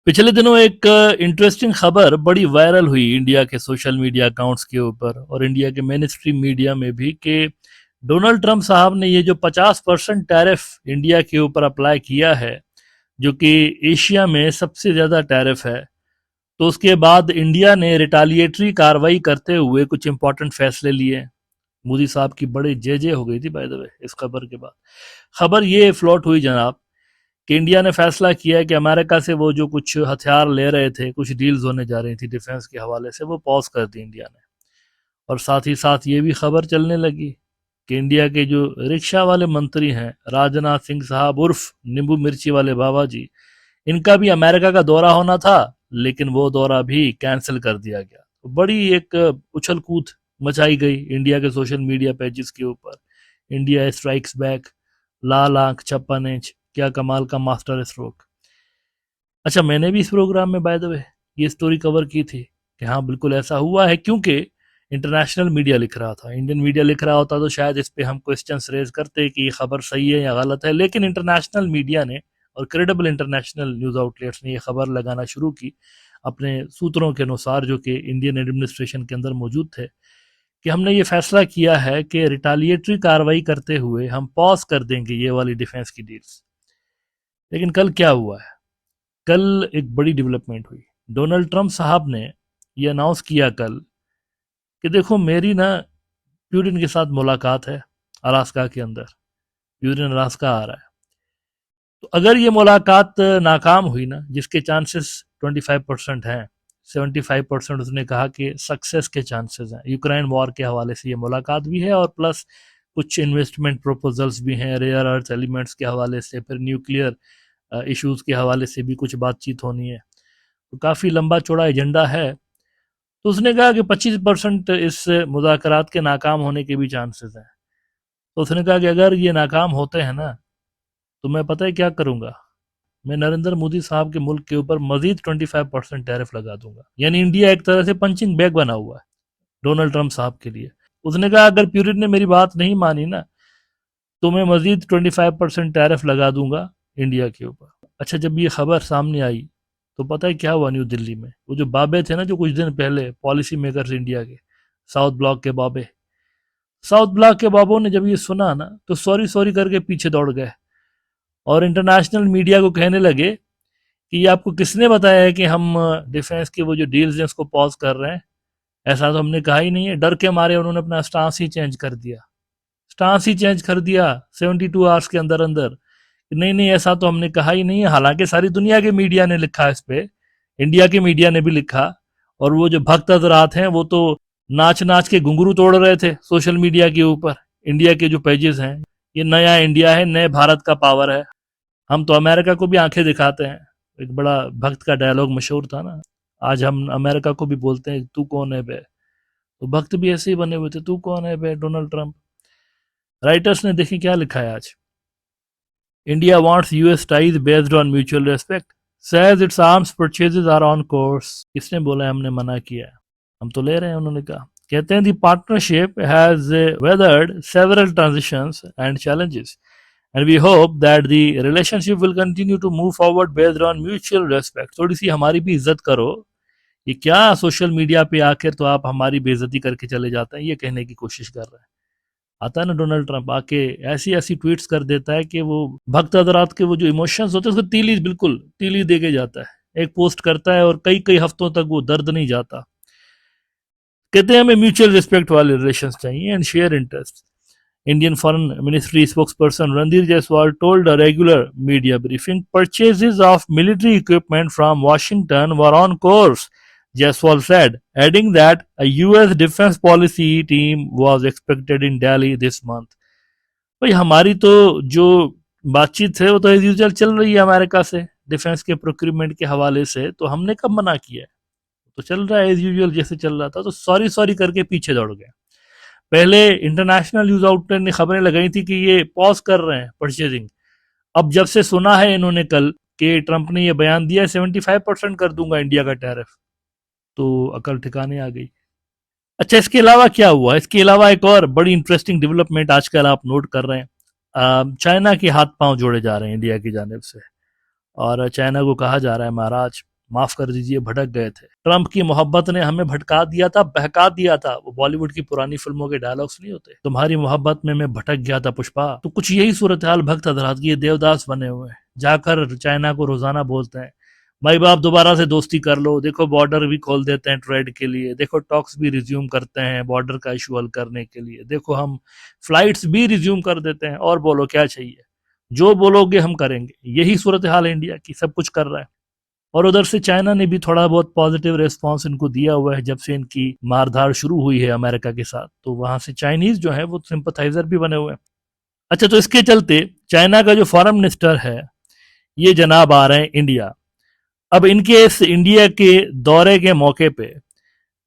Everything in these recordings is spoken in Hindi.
पिछले दिनों एक इंटरेस्टिंग खबर बड़ी वायरल हुई इंडिया के सोशल मीडिया अकाउंट्स के ऊपर और इंडिया के मेन स्ट्रीम मीडिया में भी कि डोनाल्ड ट्रंप साहब ने ये जो 50% टैरिफ इंडिया के ऊपर अप्लाई किया है, जो कि एशिया में सबसे ज़्यादा टैरिफ है, तो उसके बाद इंडिया ने रिटालिएटरी कार्रवाई करते हुए कुछ इंपॉर्टेंट फैसले लिए। मोदी साहब की बड़ी जय जय हो गई थी बाय द वे इस खबर के बाद। खबर ये फ्लोट हुई जनाब कि इंडिया ने फैसला किया है कि अमेरिका से वो जो कुछ हथियार ले रहे थे, कुछ डील्स होने जा रही थी डिफेंस के हवाले से, वो पॉज कर दी इंडिया ने। और साथ ही साथ ये भी खबर चलने लगी कि इंडिया के जो रिक्शा वाले मंत्री हैं राजनाथ सिंह साहब उर्फ नींबू मिर्ची वाले बाबा जी, इनका भी अमेरिका का दौरा होना था, लेकिन वो दौरा भी कैंसिल कर दिया गया। तो बड़ी एक उछल कूद मचाई गई इंडिया के सोशल मीडिया पेजेस के ऊपर। इंडिया स्ट्राइक्स बैक, लाल आंख छप्पन इंच, क्या कमाल का मास्टर स्ट्रोक। अच्छा, मैंने भी इस प्रोग्राम में बाय द वे ये स्टोरी कवर की थी कि हाँ बिल्कुल ऐसा हुआ है, क्योंकि इंटरनेशनल मीडिया लिख रहा था। इंडियन मीडिया लिख रहा होता तो शायद इस पे हम क्वेश्चंस रेज करते कि ये खबर सही है या गलत है, लेकिन इंटरनेशनल मीडिया ने और क्रेडिबल इंटरनेशनल न्यूज़ आउटलेट्स ने ये खबर लगाना शुरू की अपने सूत्रों के अनुसार, जो कि इंडियन एडमिनिस्ट्रेशन के अंदर मौजूद थे, कि हमने ये फैसला किया है कि रिटालिएटरी कार्रवाई करते हुए हम पॉज कर देंगे ये वाली डिफेंस की डील्स। लेकिन कल क्या हुआ है? कल एक बड़ी डेवलपमेंट हुई। डोनाल्ड ट्रंप साहब ने ये अनाउंस किया कल कि देखो मेरी ना प्यूटिन के साथ मुलाकात है अलास्का के अंदर। प्यूटिन अलास्का आ रहा है, तो अगर ये मुलाकात नाकाम हुई ना, जिसके चांसेस 25% हैं, 75% उसने कहा कि सक्सेस के चांसेस हैं। यूक्रेन वॉर के हवाले से ये मुलाकात भी है और प्लस कुछ इन्वेस्टमेंट प्रपोजल्स भी हैं रेयर अर्थ एलिमेंट्स के हवाले से, फिर न्यूक्लियर इश्यूज के हवाले से भी कुछ बातचीत होनी है। तो काफ़ी लंबा चौड़ा एजेंडा है। तो उसने कहा कि 25% इस मुज़ाकरात के नाकाम होने के भी चांसेस हैं। तो उसने कहा कि अगर ये नाकाम होते हैं ना, तो मैं पता है क्या करूंगा, मैं नरेंद्र मोदी साहब के मुल्क के ऊपर मजीद 25% टैरिफ लगा दूंगा। यानी इंडिया एक तरह से पंचिंग बैग बना हुआ है डोनाल्ड ट्रंप साहब के लिए। उसने कहा अगर प्यूरिट ने मेरी बात नहीं मानी ना, तो मैं मजीद 25% टैरिफ लगा दूंगा इंडिया के ऊपर। अच्छा, जब ये खबर सामने आई तो पता है क्या हुआ न्यू दिल्ली में? वो जो बाबे थे ना, जो कुछ दिन पहले पॉलिसी मेकर्स इंडिया के, साउथ ब्लॉक के बाबे, साउथ ब्लॉक के बाबों ने जब ये सुना ना, तो सॉरी सॉरी करके पीछे दौड़ गए और इंटरनेशनल मीडिया को कहने लगे कि ये आपको किसने बताया है कि हम डिफेंस के वो जो डील्स हैं उसको पॉज कर रहे हैं? ऐसा तो हमने कहा ही नहीं है। डर के मारे उन्होंने अपना स्टांस ही चेंज कर दिया, स्टांस ही चेंज कर दिया 72 आवर्स के अंदर अंदर। नहीं नहीं, ऐसा तो हमने कहा ही नहीं है। हालांकि सारी दुनिया के मीडिया ने लिखा इस पे, इंडिया के मीडिया ने भी लिखा, और वो जो भक्त हजरात हैं वो तो नाच नाच के घुंघरू तोड़ रहे थे सोशल मीडिया के ऊपर। इंडिया के जो पेजेस हैं, ये नया इंडिया है, नए भारत का पावर है, हम तो अमेरिका को भी आंखें दिखाते हैं। एक बड़ा भक्त का डायलॉग मशहूर था ना, आज हम अमेरिका को भी बोलते हैं तू कौन है बे। तो भक्त भी ऐसे ही बने हुए थे, तू कौन है बे डोनाल्ड ट्रंप। राइटर्स ने देखें क्या लिखा है आज। India wants US ties based on mutual respect, says its arms purchases are on course. किसने बोला है हमने मना किया है? हम तो ले रहे हैं, उन्होंने कहा। कहते हैं the partnership has weathered several transitions and challenges and we hope that the relationship will continue to move forward based on mutual respect। थोड़ी सी हमारी भी इज्जत करो। ये क्या सोशल मीडिया पे आकर तो आप हमारी बेइज्जती करके चले जाते हैं, ये कहने की कोशिश कर रहे हैं। आता है ना डोनाल्ड ट्रंप आके ऐसी ऐसी ट्वीट्स कर देता है कि वो भक्त हजरात के वो जो इमोशंस होते हैं उसको तीली, बिल्कुल तीली दे के जाता है। एक पोस्ट करता है और कई कई हफ्तों तक वो दर्द नहीं जाता। कहते हैं हमें म्यूचुअल रिस्पेक्ट वाले रिलेशन चाहिए and share interest. Indian Foreign Ministry spokesperson Randir Jaiswal told a regular media briefing purchases of military equipment from Washington were on course, Jaiswal said, adding that a US defense policy team was expected in Delhi this month। भाई हमारी तो जो बातचीत है वो तो एज यूजुअल चल रही है अमेरिका से डिफेंस के प्रोक्यूरमेंट के हवाले से, तो हमने कब मना किया है? तो चल रहा है एज यूजुअल जैसे चल रहा था। तो सॉरी सॉरी करके पीछे दौड़ गए। पहले इंटरनेशनल न्यूज आउटलेट ने खबरें लगाई थी कि ये पॉज कर रहे हैं परचेजिंग। अब जब से सुना है इन्होंने कल कि ट्रंप ने ये बयान दिया है 75% कर दूंगा इंडिया का टैरिफ, तो अकल ठिकाने आ गई। अच्छा, इसके अलावा क्या हुआ? इसके अलावा एक और बड़ी इंटरेस्टिंग डेवलपमेंट आजकल आप नोट कर रहे हैं। चाइना के हाथ पांव जोड़े जा रहे हैं इंडिया की जानिब से, और चाइना को कहा जा रहा है महाराज माफ कर दीजिए, भटक गए थे। ट्रंप की मोहब्बत ने हमें भटका दिया था, बहका दिया था। वो बॉलीवुड की पुरानी फिल्मों के डायलॉग्स नहीं होते, तुम्हारी मोहब्बत में मैं भटक गया था पुष्पा। तो कुछ यही सूरत हाल भक्त हजरात की, देवदास बने हुए हैं, जाकर चाइना को रोजाना बोलते हैं भाई बाप दोबारा से दोस्ती कर लो, देखो बॉर्डर भी खोल देते हैं ट्रेड के लिए, देखो टॉक्स भी रिज्यूम करते हैं बॉर्डर का इशू हल करने के लिए, देखो हम फ्लाइट्स भी रिज्यूम कर देते हैं, और बोलो क्या चाहिए, जो बोलोगे हम करेंगे। यही सूरत हाल है इंडिया की, सब कुछ कर रहा है। और उधर से चाइना ने भी थोड़ा बहुत पॉजिटिव रिस्पांस इनको दिया हुआ है, जब से इनकी मारधाड़ शुरू हुई है अमेरिका के साथ, तो वहां से चाइनीज जो है वो सिंपथाइजर भी बने हुए हैं। अच्छा, तो इसके चलते चाइना का जो फॉरेन मिनिस्टर है ये जनाब आ रहे हैं इंडिया। अब इनके इस इंडिया के दौरे के मौके पे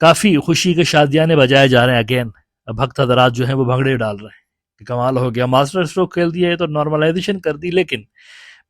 काफी खुशी के शादियाने बजाए जा रहे हैं अगेन। अब भक्त हजरात जो है वो भंगड़े डाल रहे हैं कि कमाल हो गया, मास्टर स्ट्रोक खेल दिया है, तो नॉर्मलाइजेशन कर दी। लेकिन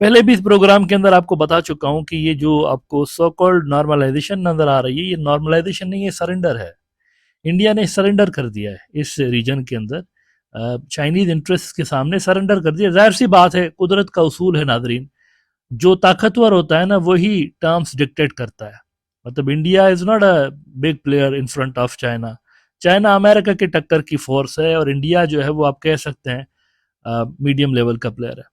पहले भी इस प्रोग्राम के अंदर आपको बता चुका हूं कि ये जो आपको सो कॉल्ड नॉर्मलाइजेशन नजर आ रही है, ये नॉर्मलाइजेशन नहीं, ये सरेंडर है। इंडिया ने सरेंडर कर दिया है इस रीजन के अंदर, चाइनीज इंटरेस्ट के सामने सरेंडर कर दिया। जाहिर सी बात है, कुदरत का उसूल है नादरीन, जो ताकतवर होता है ना वही टर्म्स डिक्टेट करता है। मतलब India is not a big player in front of China. China America के टक्कर की फोर्स है, और इंडिया जो है वो आप कह सकते हैं मीडियम लेवल का प्लेयर है।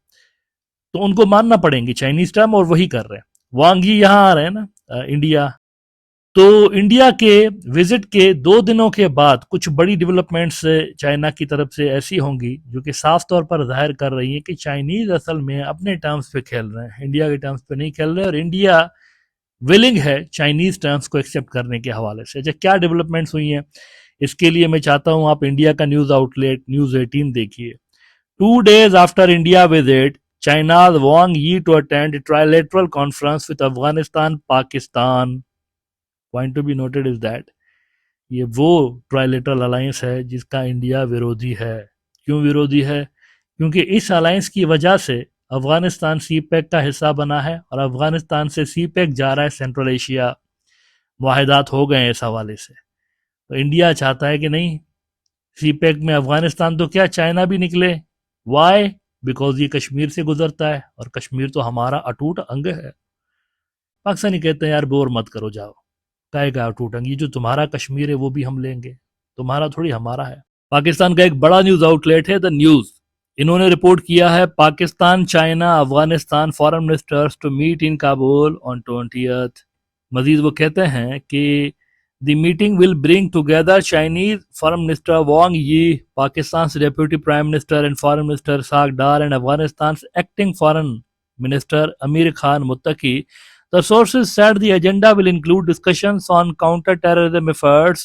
तो उनको मानना पड़ेंगे चाइनीज टर्म, और वही कर रहे हैं। वांग ही यहाँ आ रहे हैं ना इंडिया। तो इंडिया के विजिट के 2 दिनों के बाद कुछ बड़ी डेवलपमेंट्स चाइना की तरफ से ऐसी होंगी जो कि साफ तौर पर जाहिर कर रही है कि चाइनीज असल में अपने टर्म्स पे खेल रहे हैं, इंडिया के टर्म्स पे नहीं खेल रहे, और इंडिया विलिंग है चाइनीज टर्म्स को एक्सेप्ट करने के हवाले से। अच्छा, क्या डेवलपमेंट्स हुई हैं, इसके लिए मैं चाहता हूं आप इंडिया का न्यूज आउटलेट न्यूज 18 देखिए। 2 days after India visit, China's Wang Yi to attend trilateral conference with Afghanistan, Pakistan. Point to be noted is that ये वो ट्राइलेटरल अलायंस है जिसका इंडिया विरोधी है। क्यों विरोधी है? क्योंकि इस अलायंस की वजह से अफगानिस्तान सी पैक का हिस्सा बना है, और अफगानिस्तान से सी पैक जा रहा है सेंट्रल एशिया। मुआहदात हो गए हैं इस हवाले से। तो इंडिया चाहता है कि नहीं, सी पैक में अफगानिस्तान तो क्या चाइना भी निकले। वाई? बिकॉज ये कश्मीर से गुजरता है, और कश्मीर तो हमारा अटूट अंग है। पाकिस्तानी कहते हैं यार बोर मत करो, जाओ, काय का अटूट अंग, ये जो तुम्हारा कश्मीर है वो भी हम लेंगे, तुम्हारा थोड़ी हमारा है। पाकिस्तान का एक बड़ा न्यूज आउटलेट है द न्यूज, इन्होंने रिपोर्ट किया है Pakistan China Afghanistan foreign ministers to meet in Kabul on 20th। मजीद वो कहते हैं कि the meeting will bring together Chinese foreign minister Wang Yi, Pakistan deputy prime minister and foreign minister Ishaq Dar, and Afghanistan acting foreign minister Amir Khan Muttaqi. The sources said the agenda will include discussions on counter-terrorism efforts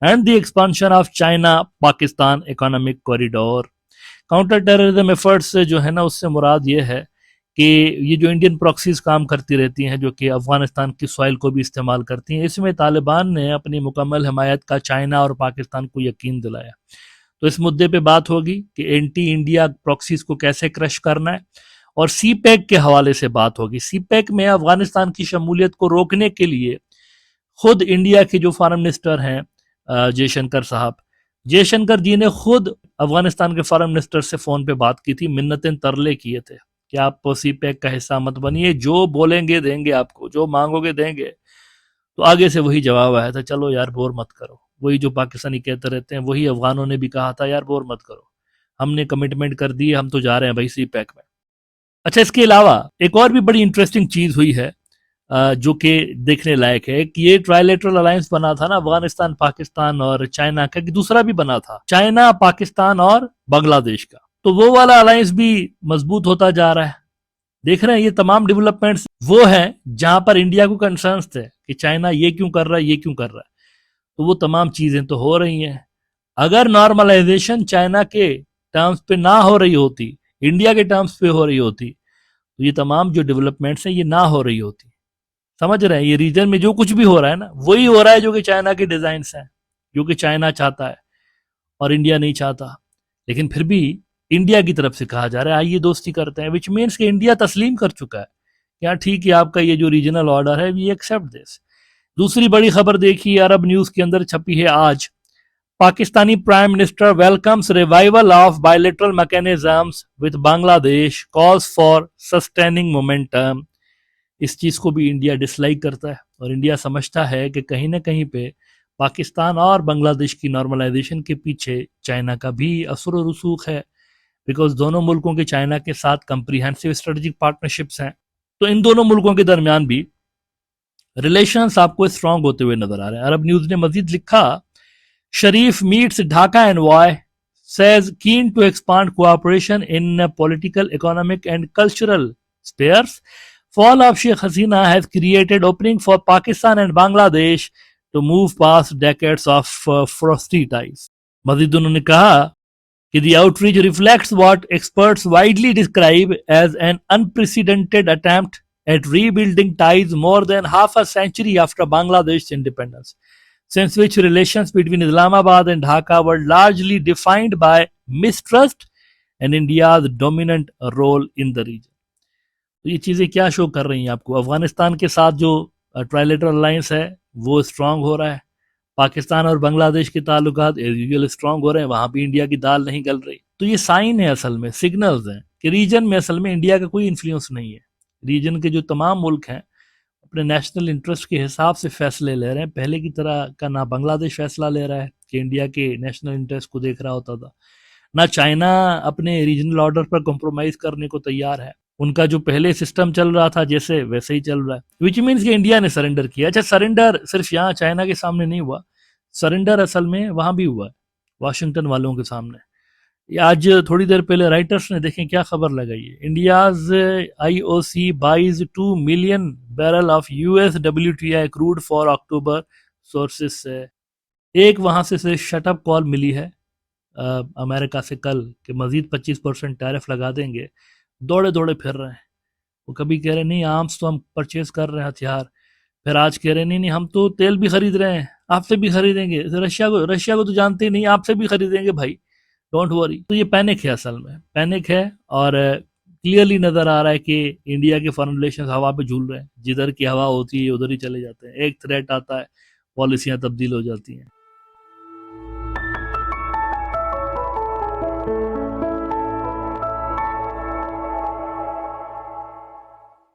and the expansion of China-Pakistan economic corridor. Counter-terrorism efforts से जो है ना उससे मुराद ये है कि ये जो इंडियन प्रॉक्सीज काम करती रहती हैं, जो कि अफगानिस्तान की सॉइल को भी इस्तेमाल करती हैं, इसमें तालिबान ने अपनी मुकम्मल हिमायत का चाइना और पाकिस्तान को यकीन दिलाया। तो इस मुद्दे पे बात होगी कि एंटी इंडिया प्रॉक्सीज को कैसे क्रश करना है, और सी पैक के हवाले से बात होगी। सी पैक में अफगानिस्तान की शमूलियत को रोकने के लिए खुद इंडिया के जो फॉरेन मिनिस्टर हैं जयशंकर साहब, जयशंकर जी ने खुद अफगानिस्तान के फॉरेन मिनिस्टर से फोन पे बात की थी, मिन्नतें तरले किए थे कि आप सी पैक का हिस्सा मत बनिए, जो बोलेंगे देंगे आपको, जो मांगोगे देंगे। तो आगे से वही जवाब आया था, चलो यार बोर मत करो। वही जो पाकिस्तानी कहते रहते हैं, वही अफगानों ने भी कहा था यार बोर मत करो, हमने कमिटमेंट कर दी, हम तो जा रहे हैं भाई सी पैक में। अच्छा, इसके अलावा एक और भी बड़ी इंटरेस्टिंग चीज हुई है जो कि देखने लायक है कि ये ट्राइलेटरल अलायंस बना था ना अफगानिस्तान पाकिस्तान और चाइना का, कि दूसरा भी बना था चाइना पाकिस्तान और बांग्लादेश का, तो वो वाला अलायंस भी मजबूत होता जा रहा है। देख रहे हैं, ये तमाम डेवलपमेंट्स वो हैं जहां पर इंडिया को कंसर्न्स थे कि चाइना ये क्यों कर रहा है, ये क्यों कर रहा है, तो वो तमाम चीजें तो हो रही हैं। अगर नॉर्मलाइजेशन चाइना के टर्म्स पे ना हो रही होती, इंडिया के टर्म्स पे हो रही होती, तो ये तमाम जो डेवलपमेंट्स हैं ये ना हो रही होती। समझ रहे हैं, ये रीजन में जो कुछ भी हो रहा है ना वही हो रहा है जो कि चाइना के डिजाइन हैं, जो कि चाइना चाहता है और इंडिया नहीं चाहता। लेकिन फिर भी इंडिया की तरफ से कहा जा रहा है आइए दोस्ती करते हैं, विच मीन्स कि इंडिया तस्लीम कर चुका है कि हाँ ठीक है, आपका ये जो रीजनल ऑर्डर है वी एक्सेप्ट दिस। दूसरी बड़ी खबर देखिए, अरब न्यूज के अंदर छपी है आज, Pakistani Prime Minister welcomes revival of bilateral mechanisms with Bangladesh, calls for sustaining momentum. इस चीज़ को भी इंडिया डिसलाइक करता है और इंडिया समझता है कि कहीं ना कहीं पे पाकिस्तान और बांग्लादेश की नॉर्मलाइजेशन के पीछे चाइना का भी असर और रसूख है, बिकॉज दोनों मुल्कों के चाइना के साथ कंप्रीहेंसिव स्ट्रेटेजिक पार्टनरशिप्स हैं। तो इन दोनों मुल्कों के दरमियान भी रिलेशंस आपको स्ट्रांग होते हुए नजर आ रहे हैं। अरब न्यूज ने मजीद लिखा, Sharif meets Dhaka envoy, says keen to expand cooperation in political, economic, and cultural spheres. Fall of Sheikh Hasina has created opening for Pakistan and Bangladesh to move past decades of frosty ties. मजीद उन्होंने कहा कि the outreach reflects what experts widely describe as an unprecedented attempt at rebuilding ties more than half a century after Bangladesh's independence, since which relations between Islamabad and Dhaka were largely defined by mistrust and India's dominant role in the region. तो ये चीज़ें क्या शो कर रही हैं आपको? अफगानिस्तान के साथ जो ट्राइलेटरल अलायंस है वो स्ट्रांग हो रहा है, पाकिस्तान और बांग्लादेश के ताल्लुकात एज यूजुअल स्ट्रांग हो रहे हैं, वहां भी इंडिया की दाल नहीं गल रही। तो ये साइन है, असल में सिग्नल्स हैं कि रीजन में असल में इंडिया का कोई इन्फ्लुएंस नहीं है। रीजन के जो तमाम मुल्क हैं अपने नेशनल इंटरेस्ट के हिसाब से फैसले ले रहे हैं। पहले की तरह का ना बांग्लादेश फैसला ले रहा है कि इंडिया के नेशनल इंटरेस्ट को देख रहा होता था, ना चाइना अपने रीजनल ऑर्डर पर कॉम्प्रोमाइज करने को तैयार है। उनका जो पहले सिस्टम चल रहा था जैसे वैसे ही चल रहा है, विच मीन्स कि इंडिया ने सरेंडर किया। अच्छा, सरेंडर सिर्फ यहाँ चाइना के सामने नहीं हुआ, सरेंडर असल में वहां भी हुआ है, वाशिंगटन वालों के सामने। आज थोड़ी देर पहले राइटर्स ने देखें क्या खबर लगाई है, India's IOC buys 2 million barrel of US WTI crude for October, sources से। एक वहां से शटअप कॉल मिली है अमेरिका से कल कि मजीद 25% टैरिफ लगा देंगे। दौड़े दौड़े फिर रहे हैं, वो कभी कह रहे नहीं आर्म्स तो हम परचेज कर रहे हैं, हथियार, फिर आज कह रहे नहीं हम तो तेल भी खरीद रहे हैं, आपसे भी खरीदेंगे, रशिया को तो जानते ही नहीं, आपसे भी खरीदेंगे भाई, डोंट वरी। तो ये पैनिक है, असल में पैनिक है और क्लियरली नजर आ रहा है कि इंडिया के फॉरेन रिलेशन हवा पे झूल रहे हैं, जिधर की हवा होती है उधर ही चले जाते हैं। एक थ्रेट आता है, पॉलिसियां तब्दील हो जाती हैं।